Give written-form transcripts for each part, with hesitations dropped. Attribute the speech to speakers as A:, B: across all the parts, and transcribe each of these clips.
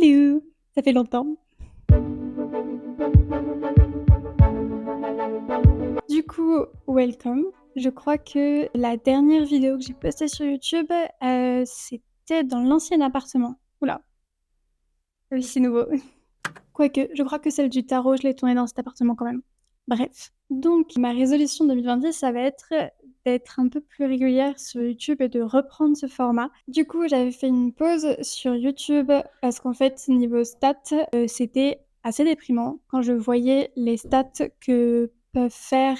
A: Hello! Ça fait longtemps. Du coup, welcome. Je crois que la dernière vidéo que j'ai postée sur YouTube, c'était dans l'ancien appartement. Ouh là, oui, c'est nouveau. Quoique, je crois que celle du tarot, je l'ai tournée dans cet appartement quand même. Bref. Donc ma résolution 2026, ça va être d'être un peu plus régulière sur YouTube et de reprendre ce format. Du coup, j'avais fait une pause sur YouTube parce qu'en fait, niveau stats, c'était assez déprimant quand je voyais les stats que peuvent faire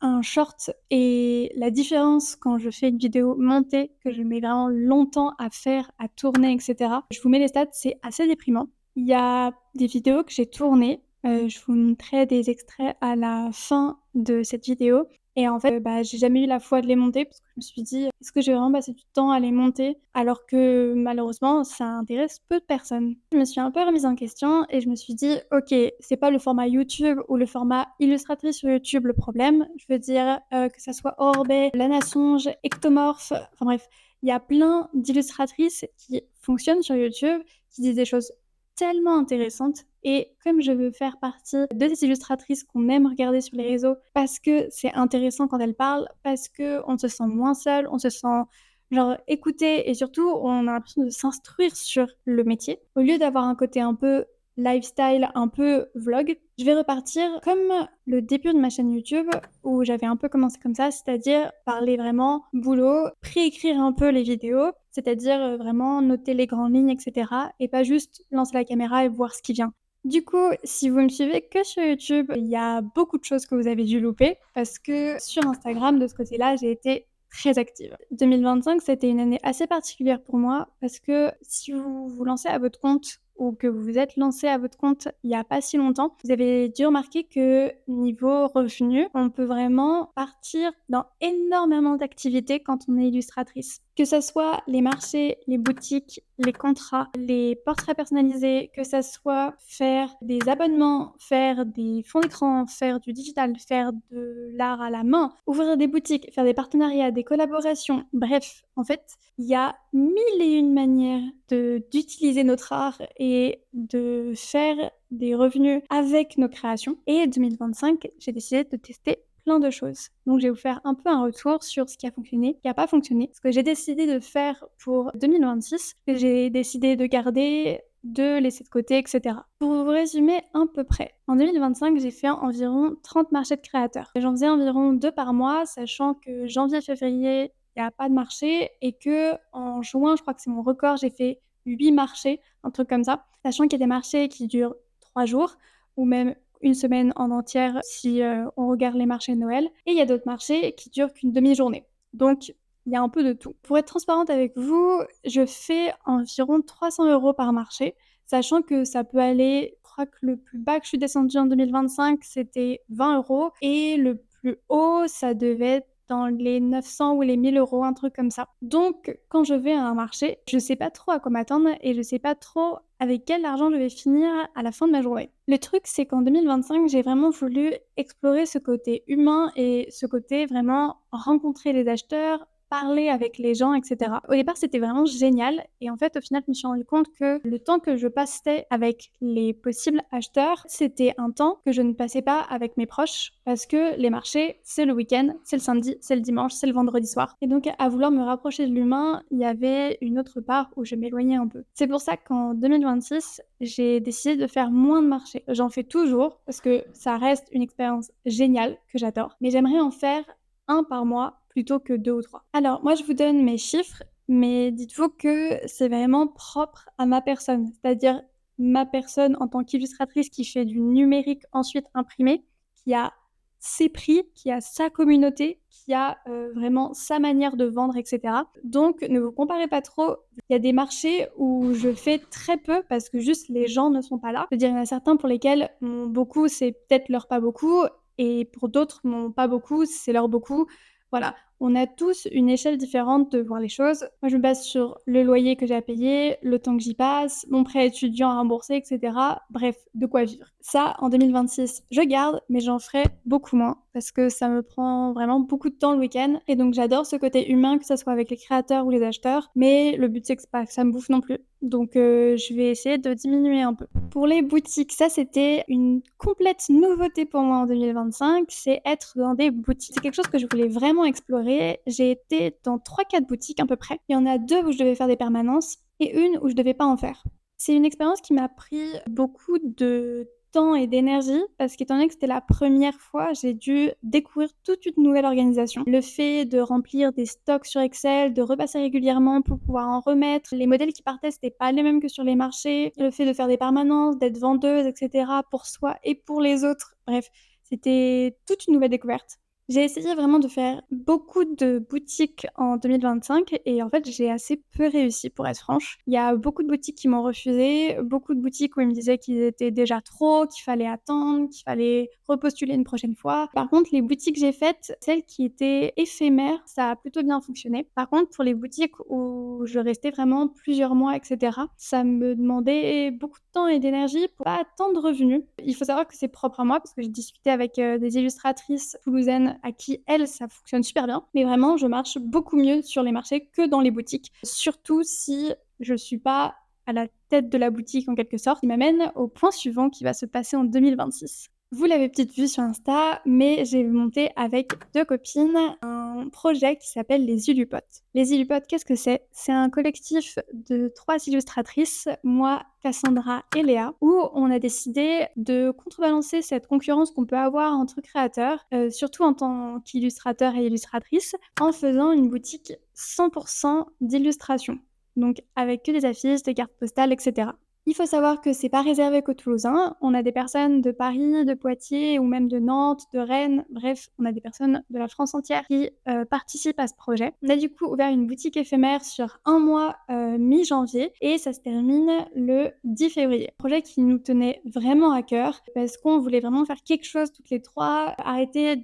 A: un short et la différence quand je fais une vidéo montée, que je mets vraiment longtemps à faire, à tourner et cetera. Je vous mets les stats, c'est assez déprimant. Il y a des vidéos que j'ai tournées, je vous montrerai des extraits à la fin de cette vidéo et en fait, j'ai jamais eu la foi de les monter parce que je me suis dit: «Est-ce que je vais vraiment passer du temps à les monter?» alors que malheureusement, ça intéresse peu de personnes. Je me suis un peu remise en question et je me suis dit: «OK, c'est pas le format YouTube ou le format illustratrice sur YouTube le problème». Je veux dire, que ça soit Orbet, Lana Songe, Ectomorph, enfin bref, il y a plein d'illustratrices qui fonctionnent sur YouTube, qui disent des choses tellement intéressante et comme je veux faire partie de ces illustratrices qu'on aime regarder sur les réseaux parce que c'est intéressant quand elles parlent, parce qu'on se sent moins seul, on se sent genre écouté et surtout on a l'impression de s'instruire sur le métier. Au lieu d'avoir un côté un peu lifestyle, un peu vlog, je vais repartir comme le début de ma chaîne YouTube où j'avais un peu commencé comme ça, c'est-à-dire parler vraiment boulot, préécrire un peu les vidéos, c'est-à-dire vraiment noter les grandes lignes, etc. et pas juste lancer la caméra et voir ce qui vient. Du coup, si vous me suivez que sur YouTube, il y a beaucoup de choses que vous avez dû louper parce que sur Instagram, de ce côté-là, j'ai été très active. 2025, c'était une année assez particulière pour moi parce que si vous vous lancez à votre compte ou que vous vous êtes lancé à votre compte il y a pas si longtemps, vous avez dû remarquer que niveau revenus, on peut vraiment partir dans énormément d'activités quand on est illustratrice. Que ça soit les marchés, les boutiques, les contrats, les portraits personnalisés, que ça soit faire des abonnements, faire des fonds d'écran, faire du digital, faire de l'art à la main, ouvrir des boutiques, faire des partenariats, des collaborations, bref, en fait, il y a mille et une manières d'utiliser notre art et de faire des revenus avec nos créations. Et 2025, j'ai décidé de tester plein de choses. Donc je vais vous faire un peu un retour sur ce qui a fonctionné, ce qui n'a pas fonctionné, ce que j'ai décidé de faire pour 2026, ce que j'ai décidé de garder, de laisser de côté, etc. Pour vous résumer à peu près, en 2025, j'ai fait environ 30 marchés de créateurs. J'en faisais environ 2 par mois, sachant que janvier-février, il n'y a pas de marché et que en juin, je crois que c'est mon record, j'ai fait 8 marchés, un truc comme ça, sachant qu'il y a des marchés qui durent 3 jours ou même une semaine en entière si on regarde les marchés de Noël. Et il y a d'autres marchés qui durent qu'une demi-journée. Donc, il y a un peu de tout. Pour être transparente avec vous, je fais environ 300 € par marché, sachant que ça peut aller, je crois que le plus bas que je suis descendue en 2025, c'était 20 € et le plus haut, ça devait être dans les 900 ou les 1 000 €, un truc comme ça. Donc, quand je vais à un marché, je sais pas trop à quoi m'attendre et je sais pas trop avec quel argent je vais finir à la fin de ma journée. Le truc, c'est qu'en 2025, j'ai vraiment voulu explorer ce côté humain et ce côté vraiment rencontrer les acheteurs, parler avec les gens, etc. Au départ, c'était vraiment génial et en fait, au final, je me suis rendu compte que le temps que je passais avec les possibles acheteurs, c'était un temps que je ne passais pas avec mes proches parce que les marchés, c'est le week-end, c'est le samedi, c'est le dimanche, c'est le vendredi soir. Et donc, à vouloir me rapprocher de l'humain, il y avait une autre part où je m'éloignais un peu. C'est pour ça qu'en 2026, j'ai décidé de faire moins de marchés. J'en fais toujours parce que ça reste une expérience géniale que j'adore, mais j'aimerais en faire un par mois plutôt que 2 ou 3. Alors moi je vous donne mes chiffres, mais dites-vous que c'est vraiment propre à ma personne, c'est-à-dire ma personne en tant qu'illustratrice qui fait du numérique ensuite imprimé, qui a ses prix, qui a sa communauté, qui a vraiment sa manière de vendre, etc. Donc ne vous comparez pas trop. Il y a des marchés où je fais très peu parce que juste les gens ne sont pas là. Je veux dire, il y en a certains pour lesquels mon beaucoup, c'est peut-être leur pas beaucoup, et pour d'autres, mon pas beaucoup, c'est leur beaucoup. Voilà, on a tous une échelle différente de voir les choses. Moi, je me base sur le loyer que j'ai à payer, le temps que j'y passe, mon prêt étudiant à rembourser, etc. Bref, de quoi vivre. Ça, en 2026, je garde, mais j'en ferai beaucoup moins parce que ça me prend vraiment beaucoup de temps le week-end et donc j'adore ce côté humain, que ça soit avec les créateurs ou les acheteurs, mais le but c'est que c'est pas que ça me bouffe non plus. Donc je vais essayer de diminuer un peu. Pour les boutiques, ça c'était une complète nouveauté pour moi en 2025, c'est être dans des boutiques. C'est quelque chose que je voulais vraiment explorer. J'ai été dans 3-4 boutiques à peu près. Il y en a 2 où je devais faire des permanences et une où je devais pas en faire. C'est une expérience qui m'a pris beaucoup de temps et d'énergie parce qu'étant donné que c'était la première fois, j'ai dû découvrir toute une nouvelle organisation. Le fait de remplir des stocks sur Excel, de repasser régulièrement pour pouvoir en remettre. Les modèles qui partaient, c'était pas les mêmes que sur les marchés. Le fait de faire des permanences, d'être vendeuse, etc. pour soi et pour les autres. Bref, c'était toute une nouvelle découverte. J'ai essayé vraiment de faire beaucoup de boutiques en 2025 et en fait, j'ai assez peu réussi pour être franche. Il y a beaucoup de boutiques qui m'ont refusé, beaucoup de boutiques où ils me disaient qu'ils étaient déjà trop, qu'il fallait attendre, qu'il fallait repostuler une prochaine fois. Par contre, les boutiques que j'ai faites, celles qui étaient éphémères, ça a plutôt bien fonctionné. Par contre, pour les boutiques où je restais vraiment plusieurs mois, etc., ça me demandait beaucoup de temps et d'énergie pour pas tant de revenus. Il faut savoir que c'est propre à moi parce que j'ai discuté avec des illustratrices toulousaines à qui, elles, ça fonctionne super bien. Mais vraiment, je marche beaucoup mieux sur les marchés que dans les boutiques. Surtout si je suis pas à la tête de la boutique en quelque sorte, qui m'amène au point suivant qui va se passer en 2026. Vous l'avez peut-être vu sur Insta, mais j'ai monté avec 2 copines un projet qui s'appelle les Illupotes. Les Illupotes, qu'est-ce que c'est? C'est un collectif de 3 illustratrices, moi, Cassandra et Léa, où on a décidé de contrebalancer cette concurrence qu'on peut avoir entre créateurs, surtout en tant qu'illustrateurs et illustratrices, en faisant une boutique 100% d'illustration. Donc avec que des affiches, des cartes postales, etc. Il faut savoir que c'est pas réservé qu'aux Toulousains. On a des personnes de Paris, de Poitiers ou même de Nantes, de Rennes. Bref, on a des personnes de la France entière qui participent à ce projet. On a du coup ouvert une boutique éphémère sur un mois mi-janvier et ça se termine le 10 février. Un projet qui nous tenait vraiment à cœur parce qu'on voulait vraiment faire quelque chose toutes les trois, arrêter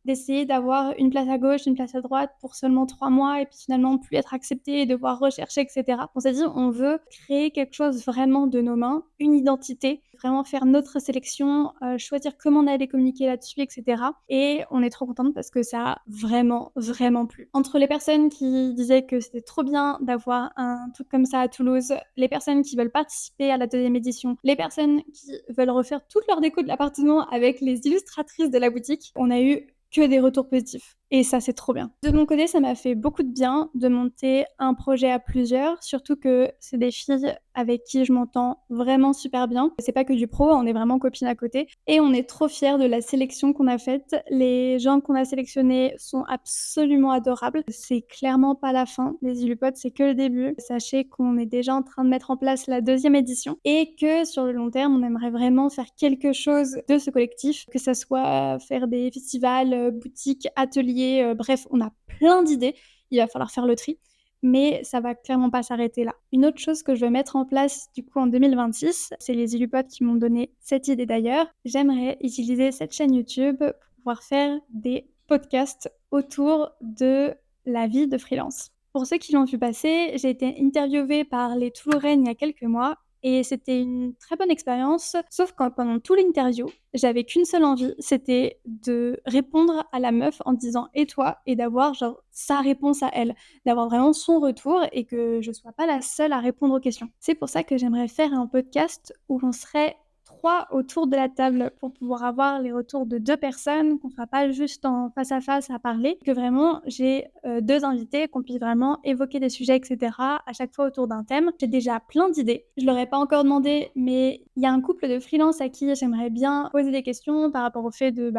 A: d'essayer d'avoir une place à gauche, une place à droite pour seulement 3 mois et puis finalement plus être accepté et devoir rechercher, etc. On s'est dit on veut créer quelque chose vraiment de nos mains, une identité, vraiment faire notre sélection, choisir comment on allait communiquer là-dessus, etc. Et on est trop contente parce que ça a vraiment, vraiment plu. Entre les personnes qui disaient que c'était trop bien d'avoir un truc comme ça à Toulouse, les personnes qui veulent participer à la 2e édition, les personnes qui veulent refaire toute leur déco de l'appartement avec les illustratrices de la boutique, on a eu que des retours positifs. Et ça, c'est trop bien. De mon côté, ça m'a fait beaucoup de bien de monter un projet à plusieurs, surtout que c'est des filles avec qui je m'entends vraiment super bien. C'est pas que du pro, on est vraiment copines à côté. Et on est trop fiers de la sélection qu'on a faite. Les gens qu'on a sélectionnés sont absolument adorables. C'est clairement pas la fin. Les Illupotes, c'est que le début. Sachez qu'on est déjà en train de mettre en place la 2e édition et que sur le long terme, on aimerait vraiment faire quelque chose de ce collectif, que ça soit faire des festivals, boutiques, ateliers, bref, on a plein d'idées. Il va falloir faire le tri, mais ça va clairement pas s'arrêter là. Une autre chose que je vais mettre en place du coup en 2026, c'est les Illupotes qui m'ont donné cette idée d'ailleurs. J'aimerais utiliser cette chaîne YouTube pour pouvoir faire des podcasts autour de la vie de freelance. Pour ceux qui l'ont vu passer, j'ai été interviewée par les Toulourennes il y a quelques mois et c'était une très bonne expérience, sauf que pendant tout l'interview, j'avais qu'une seule envie, c'était de répondre à la meuf en disant « Et toi ?» et d'avoir genre sa réponse à elle, d'avoir vraiment son retour et que je sois pas la seule à répondre aux questions. C'est pour ça que j'aimerais faire un podcast où on serait 3 autour de la table pour pouvoir avoir les retours de 2 personnes, qu'on soit pas juste en face à face à parler, que vraiment j'ai 2 invités, qu'on puisse vraiment évoquer des sujets, etc. à chaque fois autour d'un thème. J'ai déjà plein d'idées. Je leur ai pas encore demandé, mais il y a un couple de freelance à qui j'aimerais bien poser des questions par rapport au fait de,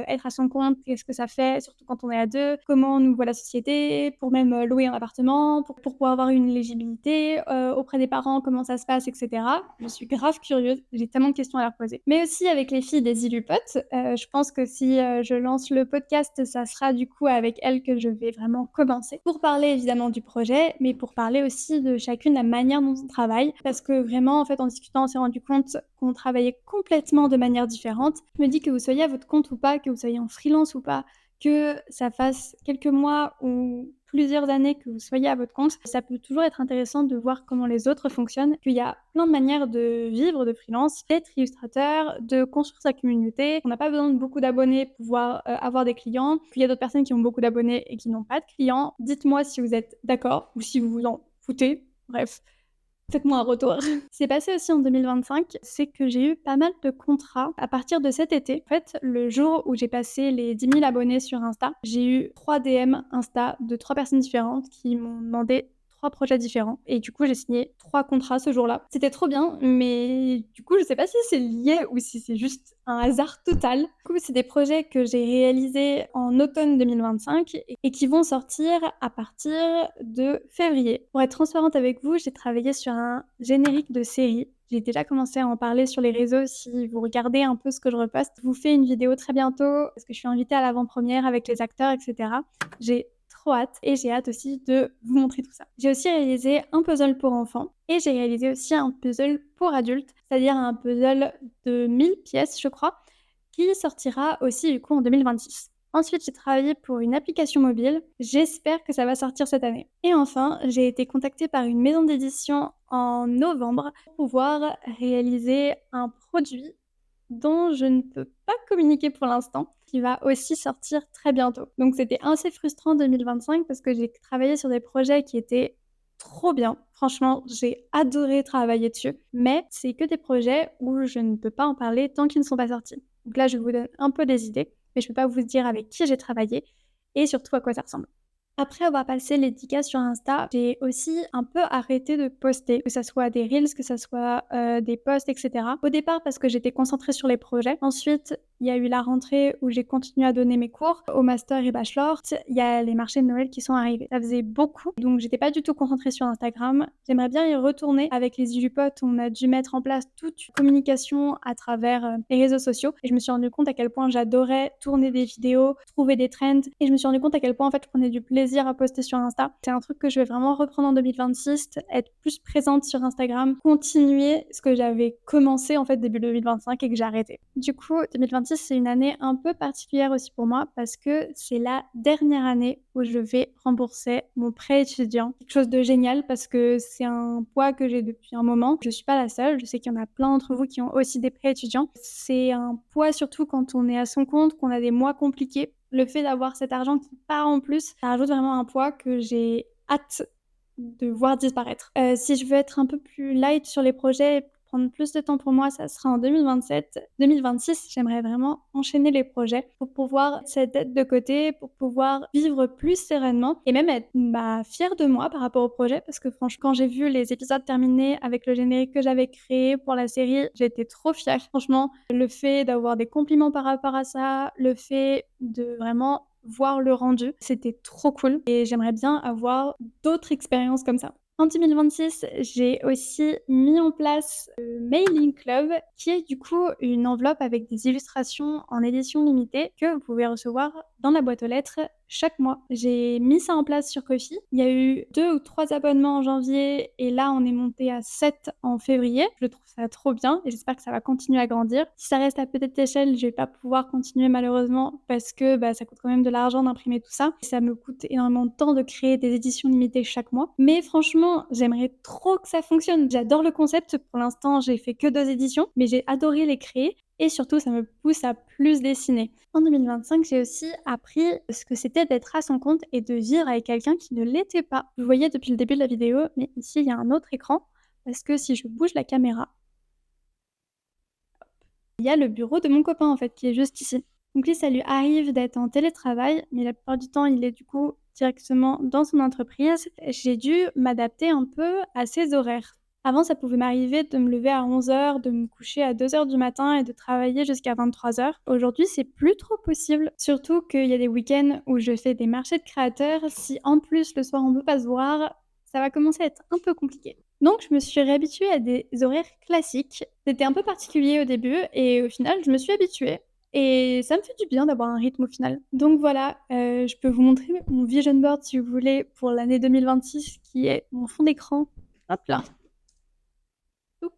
A: être à son compte, qu'est-ce que ça fait, surtout quand on est à 2, comment on nous voit la société, pour même louer un appartement, pour pouvoir avoir une légibilité, auprès des parents, comment ça se passe, etc. Je suis grave curieuse, j'ai tellement de questions à leur poser. Mais aussi avec les filles des Illupotes, je pense que si je lance le podcast, ça sera du coup avec elles que je vais vraiment commencer. Pour parler évidemment du projet, mais pour parler aussi de chacune la manière dont on travaille, parce que vraiment, en fait, en discutant, on s'est rendu compte qu'on travaillait complètement de manière différente. Je me dis que vous soyez à votre compte ou pas, que vous soyez en freelance ou pas, que ça fasse quelques mois ou plusieurs années que vous soyez à votre compte, ça peut toujours être intéressant de voir comment les autres fonctionnent, qu'il y a plein de manières de vivre de freelance, d'être illustrateur, de construire sa communauté. On n'a pas besoin de beaucoup d'abonnés pour pouvoir avoir des clients. Puis il y a d'autres personnes qui ont beaucoup d'abonnés et qui n'ont pas de clients. Dites-moi si vous êtes d'accord ou si vous vous en foutez. Bref, faites-moi un retour. C'est passé aussi en 2025, c'est que j'ai eu pas mal de contrats à partir de cet été. En fait, le jour où j'ai passé les 10 000 abonnés sur Insta, j'ai eu 3 DM Insta de 3 personnes différentes qui m'ont demandé 3 projets différents. Et du coup, j'ai signé 3 contrats ce jour-là. C'était trop bien, mais du coup, je sais pas si c'est lié ou si c'est juste un hasard total. Du coup, c'est des projets que j'ai réalisés en automne 2025 et qui vont sortir à partir de février. Pour être transparente avec vous, j'ai travaillé sur un générique de série. J'ai déjà commencé à en parler sur les réseaux. Si vous regardez un peu ce que je reposte, je vous fais une vidéo très bientôt parce que je suis invitée à l'avant-première avec les acteurs, etc. J'ai trop hâte et j'ai hâte aussi de vous montrer tout ça. J'ai aussi réalisé un puzzle pour enfants et j'ai réalisé aussi un puzzle pour adultes, c'est-à-dire un puzzle de 1000 pièces, je crois, qui sortira aussi du coup en 2026. Ensuite, j'ai travaillé pour une application mobile. J'espère que ça va sortir cette année. Et enfin, j'ai été contactée par une maison d'édition en novembre pour pouvoir réaliser un produit dont je ne peux pas communiquer pour l'instant, qui va aussi sortir très bientôt. Donc c'était assez frustrant 2025 parce que j'ai travaillé sur des projets qui étaient trop bien. Franchement, j'ai adoré travailler dessus. Mais c'est que des projets où je ne peux pas en parler tant qu'ils ne sont pas sortis. Donc là, je vous donne un peu des idées, mais je ne peux pas vous dire avec qui j'ai travaillé et surtout à quoi ça ressemble. Après avoir passé les 10 K sur Insta, j'ai aussi un peu arrêté de poster, que ça soit des reels, que ça soit des posts, etc. Au départ parce que j'étais concentrée sur les projets. Ensuite, il y a eu la rentrée où j'ai continué à donner mes cours au master et bachelor. Il y a les marchés de Noël qui sont arrivés. Ça faisait beaucoup, donc j'étais pas du tout concentrée sur Instagram. J'aimerais bien y retourner. Avec les Illupotes, on a dû mettre en place toute une communication à travers les réseaux sociaux. Et je me suis rendu compte à quel point j'adorais tourner des vidéos, trouver des trends. Et je me suis rendu compte à quel point en fait je prenais du plaisir à poster sur Insta. C'est un truc que je vais vraiment reprendre en 2026, être plus présente sur Instagram, continuer ce que j'avais commencé en fait début 2025 et que j'ai arrêté. Du coup, 2026, c'est une année un peu particulière aussi pour moi parce que c'est la dernière année où je vais rembourser mon prêt étudiant. Quelque chose de génial parce que c'est un poids que j'ai depuis un moment. Je suis pas la seule, je sais qu'il y en a plein d'entre vous qui ont aussi des prêts étudiants. C'est un poids surtout quand on est à son compte, qu'on a des mois compliqués. Le fait d'avoir cet argent qui part en plus, ça rajoute vraiment un poids que j'ai hâte de voir disparaître. Si je veux être un peu plus light sur les projets, prendre plus de temps pour moi, ça sera en 2027. 2026, j'aimerais vraiment enchaîner les projets pour pouvoir mettre cette dette de côté, pour pouvoir vivre plus sereinement et même être fière de moi par rapport au projet parce que franchement, quand j'ai vu les épisodes terminés avec le générique que j'avais créé pour la série, j'étais trop fière. Franchement, le fait d'avoir des compliments par rapport à ça, le fait de vraiment voir le rendu, c'était trop cool et j'aimerais bien avoir d'autres expériences comme ça. En 2026, j'ai aussi mis en place le Mailing Club, qui est du coup une enveloppe avec des illustrations en édition limitée que vous pouvez recevoir dans la boîte aux lettres chaque mois. J'ai mis ça en place sur Ko-fi. Il y a eu 2 ou 3 abonnements en janvier et là on est monté à 7 en février. Je trouve ça trop bien et j'espère que ça va continuer à grandir. Si ça reste à petite échelle, je vais pas pouvoir continuer malheureusement parce que ça coûte quand même de l'argent d'imprimer tout ça. Ça me coûte énormément de temps de créer des éditions limitées chaque mois. Mais franchement, j'aimerais trop que ça fonctionne. J'adore le concept. Pour l'instant, j'ai fait que 2 éditions, mais j'ai adoré les créer. Et surtout, ça me pousse à plus dessiner. En 2025, j'ai aussi appris ce que c'était d'être à son compte et de vivre avec quelqu'un qui ne l'était pas. Vous voyez depuis le début de la vidéo, mais ici, il y a un autre écran, parce que si je bouge la caméra, il y a le bureau de mon copain, en fait, qui est juste ici. Donc lui, ça lui arrive d'être en télétravail, mais la plupart du temps, il est du coup directement dans son entreprise. J'ai dû m'adapter un peu à ses horaires. Avant, ça pouvait m'arriver de me lever à 11h, de me coucher à 2h du matin et de travailler jusqu'à 23h. Aujourd'hui, c'est plus trop possible. Surtout qu'il y a des week-ends où je fais des marchés de créateurs. Si en plus le soir on ne peut pas se voir, ça va commencer à être un peu compliqué. Donc, je me suis réhabituée à des horaires classiques. C'était un peu particulier au début et au final, je me suis habituée. Et ça me fait du bien d'avoir un rythme au final. Donc voilà, je peux vous montrer mon vision board si vous voulez pour l'année 2026 qui est mon fond d'écran. Hop là. Donc,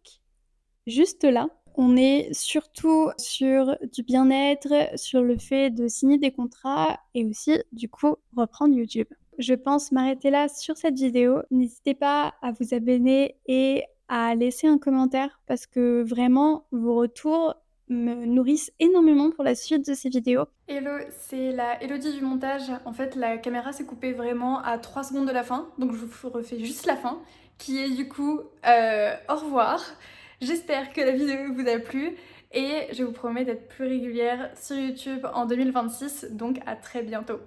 A: juste là, on est surtout sur du bien-être, sur le fait de signer des contrats et aussi, du coup, reprendre YouTube. je pense m'arrêter là sur cette vidéo. N'hésitez pas à vous abonner et à laisser un commentaire parce que vraiment, vos retours me nourrissent énormément pour la suite de ces vidéos. Hello, c'est la Elodie du montage. En fait, la caméra s'est coupée vraiment à 3 secondes de la fin, donc je vous refais juste la fin, qui est du coup au revoir. J'espère que la vidéo vous a plu et je vous promets d'être plus régulière sur YouTube en 2026, donc à très bientôt.